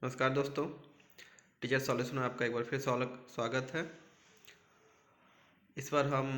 नमस्कार दोस्तों, teacher solution में आपका एक बार फिर स्वागत है। इस बार हम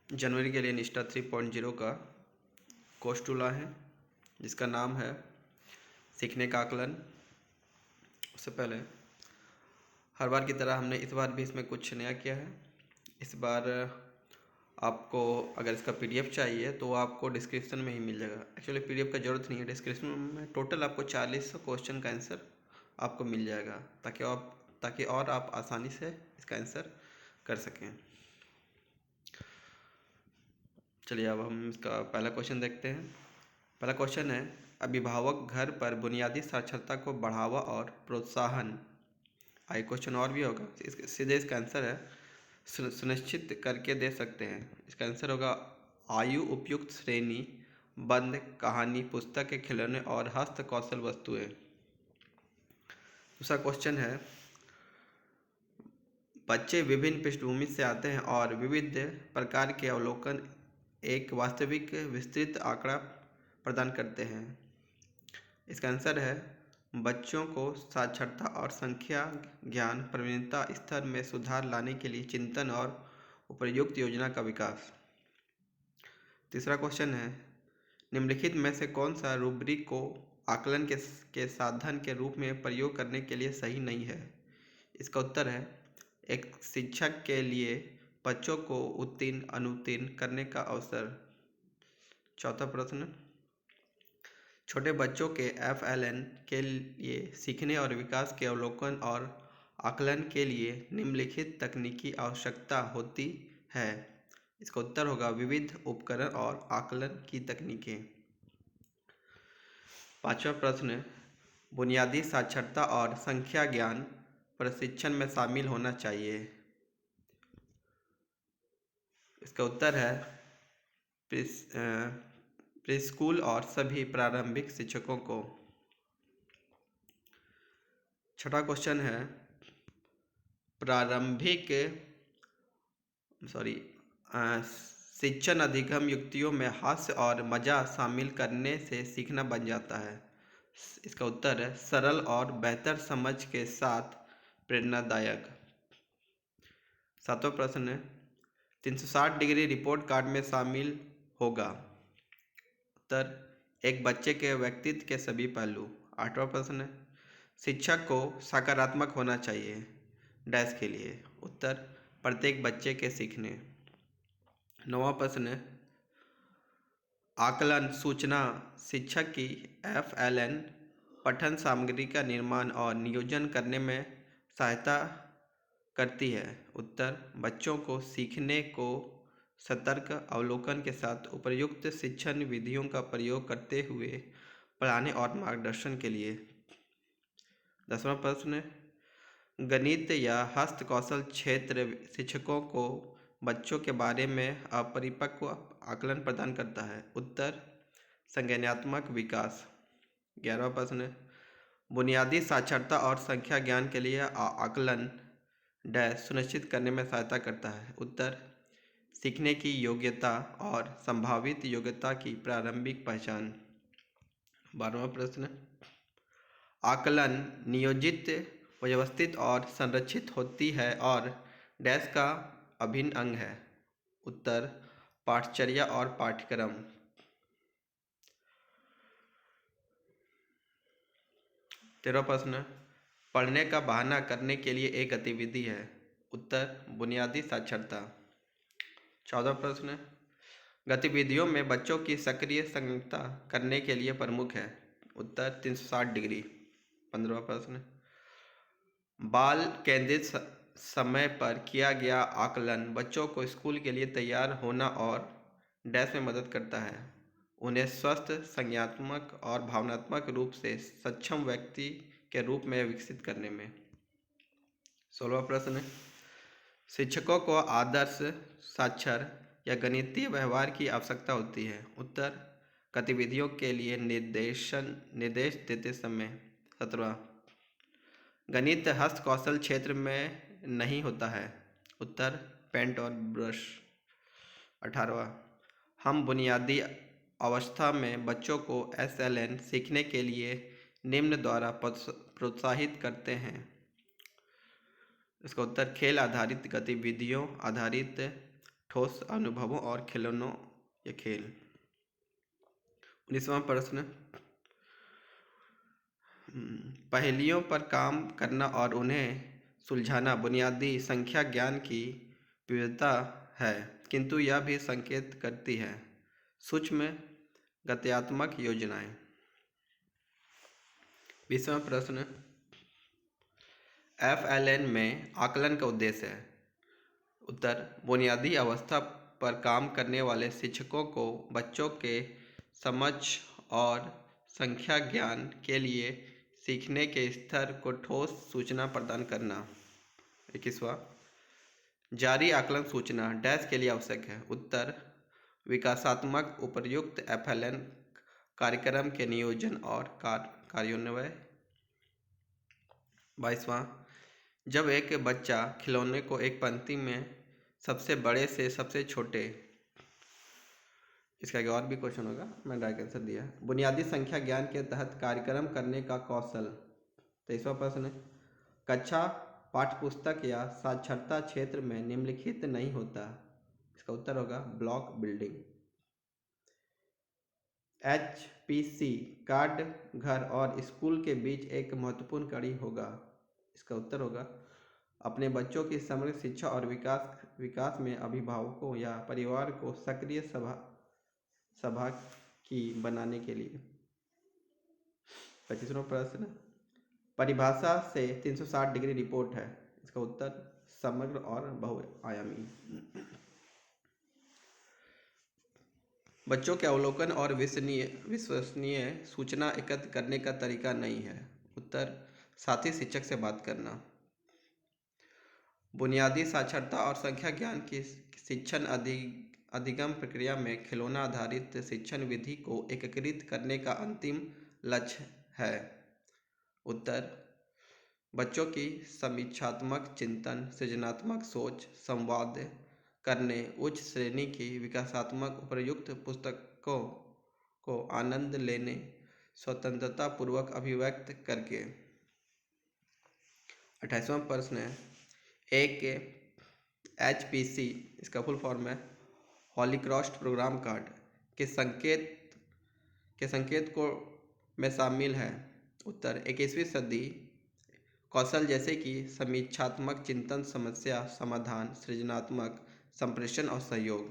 जनवरी के लिए निष्ठा 3.0 का कोर्स टू लाए हैं, जिसका नाम है सीखने का आकलन। उससे पहले हर बार की तरह हमने इस बार भी इसमें कुछ नया किया है। इस बार आपको अगर इसका पीडीएफ चाहिए तो आपको डिस्क्रिप्शन में ही मिल जाएगा। एक्चुअली पीडीएफ का ज़रूरत नहीं है, डिस्क्रिप्शन में टोटल आपको 40 क्वेश्चन का आंसर आपको मिल जाएगा, ताकि और आप आसानी से इसका आंसर कर सकें। चलिए अब हम इसका पहला क्वेश्चन देखते हैं। पहला क्वेश्चन है, अभिभावक घर पर बुनियादी साक्षरता को बढ़ावा और प्रोत्साहन, आगे क्वेश्चन और भी होगा, सीधे इसका आंसर है सुनिश्चित करके दे सकते हैं। इसका आंसर होगा आयु उपयुक्त श्रेणी, बंद कहानी, पुस्तक के खिलौने और हस्त कौशल वस्तुएं। दूसरा क्वेश्चन है, बच्चे विभिन्न पृष्ठभूमि से आते हैं और विविध प्रकार के अवलोकन एक वास्तविक विस्तृत आंकड़ा प्रदान करते हैं। इसका आंसर है बच्चों को साक्षरता और संख्या ज्ञान प्रवीणता स्तर में सुधार लाने के लिए चिंतन और उपयुक्त योजना का विकास। तीसरा क्वेश्चन है, निम्नलिखित में से कौन सा रूब्रिक को आकलन के साधन के रूप में प्रयोग करने के लिए सही नहीं है? इसका उत्तर है एक शिक्षक के लिए बच्चों को उत्तीर्ण अनुत्तीर्ण करने का अवसर। चौथा प्रश्न, छोटे बच्चों के FLN के लिए सीखने और विकास के अवलोकन और आकलन के लिए निम्नलिखित तकनीकी आवश्यकता होती है। इसका उत्तर होगा विविध उपकरण और आकलन की तकनीकें। पांचवा प्रश्न, बुनियादी साक्षरता और संख्या ज्ञान प्रशिक्षण में शामिल होना चाहिए। इसका उत्तर है प्री स्कूल और सभी प्रारंभिक शिक्षकों को। छठा क्वेश्चन है, शिक्षण अधिगम युक्तियों में हास्य और मजा शामिल करने से सीखना बन जाता है। इसका उत्तर है सरल और बेहतर समझ के साथ प्रेरणादायक। सातवां प्रश्न, 360 डिग्री रिपोर्ट कार्ड में शामिल होगा। उत्तर, एक बच्चे के व्यक्तित्व के सभी पहलू। आठवां प्रश्न, शिक्षक को सकारात्मक होना चाहिए डैश के लिए। उत्तर, प्रत्येक बच्चे के सीखने। नौवां प्रश्न, आकलन सूचना शिक्षक की FLN पठन सामग्री का निर्माण और नियोजन करने में सहायता करती है। उत्तर, बच्चों को सीखने को सतर्क अवलोकन के साथ उपयुक्त शिक्षण विधियों का प्रयोग करते हुए पढ़ाने और मार्गदर्शन के लिए। 10वां प्रश्न, गणित या हस्त कौशल क्षेत्र शिक्षकों को बच्चों के बारे में अपरिपक्व आकलन प्रदान करता है। उत्तर, संज्ञानात्मक विकास। 11वां प्रश्न, बुनियादी साक्षरता और संख्या ज्ञान के लिए आकलन डैश सुनिश्चित करने में सहायता करता है। उत्तर, सीखने की योग्यता और संभावित योग्यता की प्रारंभिक पहचान। 12वां प्रश्न, आकलन नियोजित व्यवस्थित और संरक्षित होती है और डैश का अभिन्न अंग है। उत्तर, पाठचर्या और पाठ्यक्रम। 13वां प्रश्न, पढ़ने का बहाना करने के लिए एक गतिविधि है। उत्तर, बुनियादी साक्षरता। 14वां प्रश्न, गतिविधियों में बच्चों की सक्रिय संलग्नता करने के लिए प्रमुख है। उत्तर, 360 डिग्री। 15वां प्रश्न, बाल केंद्रित समय पर किया गया आकलन बच्चों को स्कूल के लिए तैयार होना और डैश में मदद करता है, उन्हें स्वस्थ संज्ञानात्मक और भावनात्मक रूप से सक्षम व्यक्ति के रूप में विकसित करने में। 16वां प्रश्न, शिक्षकों को आदर्श साक्षर या गणितीय व्यवहार की आवश्यकता होती है। उत्तर, गतिविधियों के लिए निर्देश देते समय। 17वां, गणित हस्त कौशल क्षेत्र में नहीं होता है। उत्तर, पेंट और ब्रश। 18वां, हम बुनियादी अवस्था में बच्चों को SLN सीखने के लिए निम्न द्वारा प्रोत्साहित करते हैं? इसका उत्तर खेल आधारित गतिविधियों आधारित ठोस अनुभवों और खिलौनों या खेल। 19वां प्रश्न, पहेलियों पर काम करना और उन्हें सुलझाना बुनियादी संख्या ज्ञान की विविधता है, किंतु यह भी संकेत करती है सूक्ष्म गत्यात्मक योजनाएं। 20वां प्रश्न, FLN में आकलन का उद्देश्य है? उत्तर, बुनियादी अवस्था पर काम करने वाले शिक्षकों को बच्चों के समझ और संख्या ज्ञान के लिए सीखने के स्तर को ठोस सूचना प्रदान करना। 21वां, जारी आकलन सूचना डैश के लिए आवश्यक है? उत्तर, विकासात्मक उपर्युक्त FLN कार्यक्रम के नियोजन और कार्यान्वयन। 22वां, जब एक बच्चा खिलौने को एक पंक्ति में सबसे बड़े से सबसे छोटे, इसका एक और भी क्वेश्चन होगा, मैंने राइट आंसर दिया। बुनियादी संख्या ज्ञान के तहत कार्यक्रम करने का कौशल। 23वां प्रश्न, कक्षा पाठ्यपुस्तक या साक्षरता क्षेत्र में निम्नलिखित नहीं होता? इसका उत्तर होगा ब्लॉक बिल्डिंग। HPC कार्ड घर और स्कूल के बीच एक महत्वपूर्ण कड़ी होगा? इसका उत्तर होगा अपने बच्चों की समग्र शिक्षा और विकास में अभिभावकों या परिवार को सक्रिय सभा की बनाने के लिए। 25वां प्रश्न, परिभाषा से 360 डिग्री रिपोर्ट है? इसका उत्तर समग्र और बहुआयामी। बच्चों के अवलोकन और विश्वसनीय सूचना एकत्र करने का तरीका नहीं है? उत्तर, साथी शिक्षक से बात करना। बुनियादी साक्षरता और संख्या ज्ञान की शिक्षण अधिगम प्रक्रिया में खिलौना आधारित शिक्षण विधि को एकीकृत करने का अंतिम लक्ष्य है? उत्तर, बच्चों की समीक्षात्मक चिंतन, सृजनात्मक सोच, संवाद करने, उच्च श्रेणी की विकासात्मक उपयुक्त पुस्तकों को आनंद लेने, स्वतंत्रता पूर्वक अभिव्यक्त करके। 28वां प्रश्न है, एक HPC, इसका फुल फॉर्म है हॉलीक्रॉस प्रोग्राम कार्ड, के संकेत को में शामिल है? उत्तर, 21वीं सदी कौशल जैसे कि समीक्षात्मक चिंतन, समस्या समाधान, सृजनात्मक संप्रेषण और सहयोग।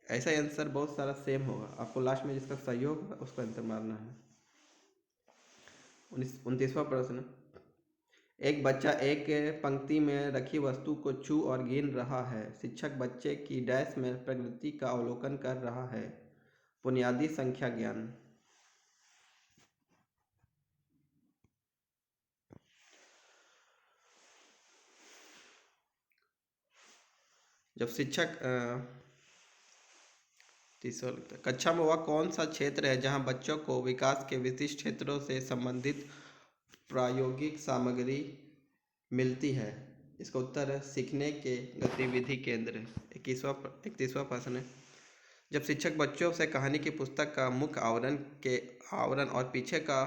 ऐसा आंसर बहुत सारा सेम होगा, आपको लास्ट में जिसका सहयोग होगा उसका आंसर मारना है। 29वां प्रश्न, एक बच्चा एक पंक्ति में रखी वस्तु को छू और गिन रहा है। शिक्षक बच्चे की डैश में प्रगति का अवलोकन कर रहा है। बुनियादी संख्या ज्ञान। जब शिक्षक कक्षा में वह कौन सा क्षेत्र है जहां बच्चों को विकास के विशिष्ट क्षेत्रों से संबंधित प्रायोगिक सामग्री मिलती है? इसका उत्तर है सीखने के गतिविधि केंद्र। 31वां प्रश्न है, जब शिक्षक बच्चों से कहानी की पुस्तक का मुख्य आवरण और पीछे का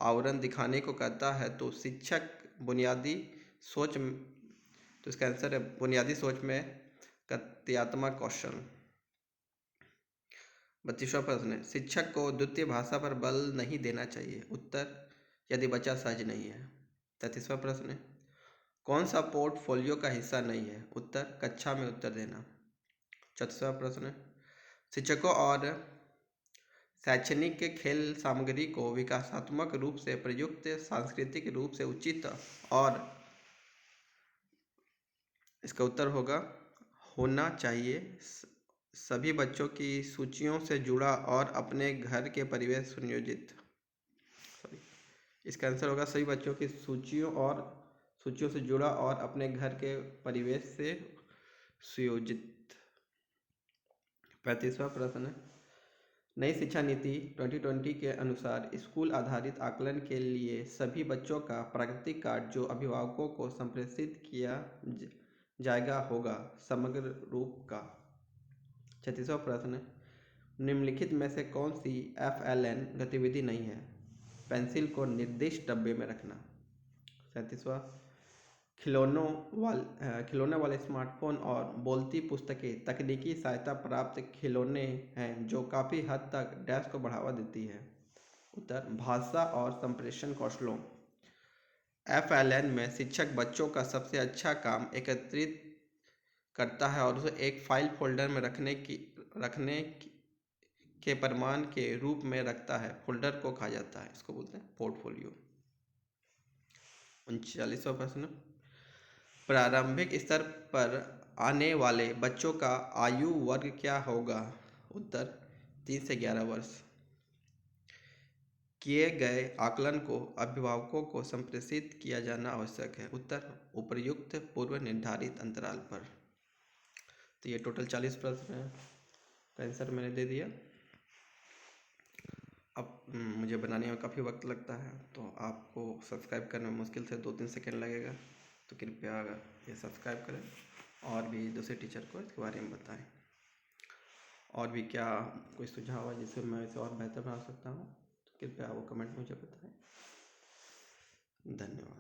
आवरण दिखाने को कहता है तो शिक्षक बुनियादी सोच, तो इसका आंसर है बुनियादी सोच में गत्यात्मक कौशल। 32वां प्रश्न है, शिक्षक को द्वितीय भाषा पर बल नहीं देना चाहिए? उत्तर, यदि बच्चा सहज नहीं है। 33वां प्रश्न है, कौन सा पोर्टफोलियो का हिस्सा नहीं है? उत्तर, कक्षा में उत्तर देना। 34वां प्रश्न है, शिक्षकों और शैक्षणिक खेल सामग्री को विकासात्मक रूप से प्रयुक्त सांस्कृतिक रूप से उचित और, इसका उत्तर होना चाहिए सभी बच्चों की सूचियों से जुड़ा और अपने घर के परिवेश सुनियोजित। इसका आंसर होगा सभी बच्चों की सूचियों से जुड़ा और अपने घर के परिवेश से सुयोजित। 35वां प्रश्न है, नई शिक्षा नीति 2020 के अनुसार स्कूल आधारित आकलन के लिए सभी बच्चों का प्रगति कार्ड जो अभिभावकों को संप्रेषित किया जाएगा होगा समग्र रूप का। 36वां प्रश्न है, निम्नलिखित में से कौन सी FLN गतिविधि नहीं है? पेंसिल को निर्दिष्ट डब्बे में रखना। 37वां, खिलौने वाले स्मार्टफोन और बोलती पुस्तकें तकनीकी सहायता प्राप्त खिलौने हैं जो काफ़ी हद तक डैश को बढ़ावा देती है। उत्तर, भाषा और संप्रेषण कौशलों। FLN में शिक्षक बच्चों का सबसे अच्छा काम एकत्रित करता है और उसे एक फाइल फोल्डर में रखने के प्रमाण के रूप में रखता है। फोल्डर को कहा जाता है, इसको बोलते हैं पोर्टफोलियो। 39वां प्रश्न, प्रारंभिक स्तर पर आने वाले बच्चों का आयु वर्ग क्या होगा? उत्तर, 3 से 11 वर्ष। किए गए आकलन को अभिभावकों को संप्रेषित किया जाना आवश्यक है। उत्तर, उपर्युक्त पूर्व निर्धारित अंतराल पर। तो ये टोटल 40 प्रश्न है, का आंसर मैंने दे दिया। अब मुझे बनाने में काफ़ी वक्त लगता है, तो आपको सब्सक्राइब करने में मुश्किल से 2-3 सेकंड लगेगा, तो कृपया ये सब्सक्राइब करें और भी दूसरे टीचर को इसके बारे में बताएं। और भी क्या कोई सुझाव है जिससे मैं इसे और बेहतर बना सकता हूँ, तो कृपया वो कमेंट मुझे बताएं। धन्यवाद।